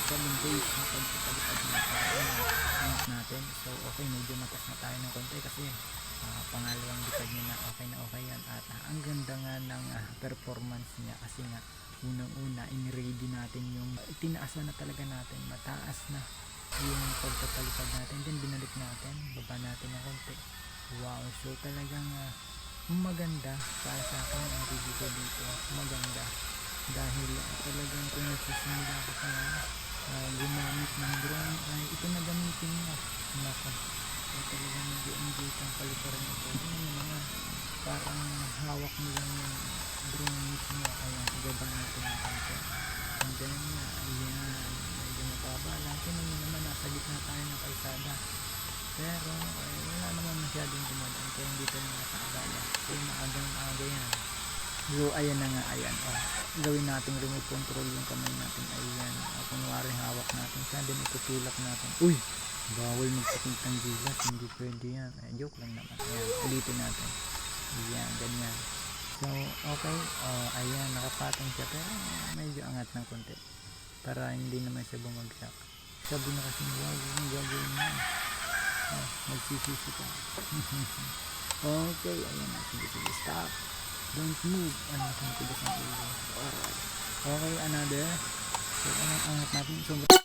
7 days na pagpapalipad natin. So okay, medyo matas na tayo ng konti kasi pangalawang lipad niya na okay yan. At ang ganda nga ng performance niya kasi nga unang-una in-ready natin yung itinaasa na talaga natin, mataas na yung pagpapalipad natin, then binalik natin, baba natin ng konti. Wow, so talagang maganda para sa akin ang review ko dito, maganda dahil talagang kung nagsisimula ko pa gumamit ng drone ay ito na gamitin mo. Nako, ay talagang nag-enjoy kang paliparan ito. Yun naman, parang hawak mo lang yung drone mismo. Ayan, ibaba natin ang konti. And then, ayan, medyo mababa lang. Tingnan nyo naman, nasa gitna tayo ng kalsada. Pero, wala naman masyadong dumadaan. Kaya hindi tayo nakakaabala. So, maagang-aga yan. So, ayan na nga, ayan. Gawin natin remote control yung kamay natin. Ayan. Kunwari hawak natin siya. Then, itutulak natin. Uy! Bawal magpakita ng gilas. Hindi pwede yan. Joke lang naman. Ayan. Ulitin natin. Ayan. Ganyan. So, okay. Ayan. Nakapatong siya. Pero, medyo angat ng konti. Para hindi naman siya bumagsak. Sabi na kasi, wow, yung gagawin mo. Magsisisi ka. Okay. Ayan na. Sige. Stop. Don't move. Ano, sumitigas ang ulo. Alright. Okay, another. So, angat natin. So,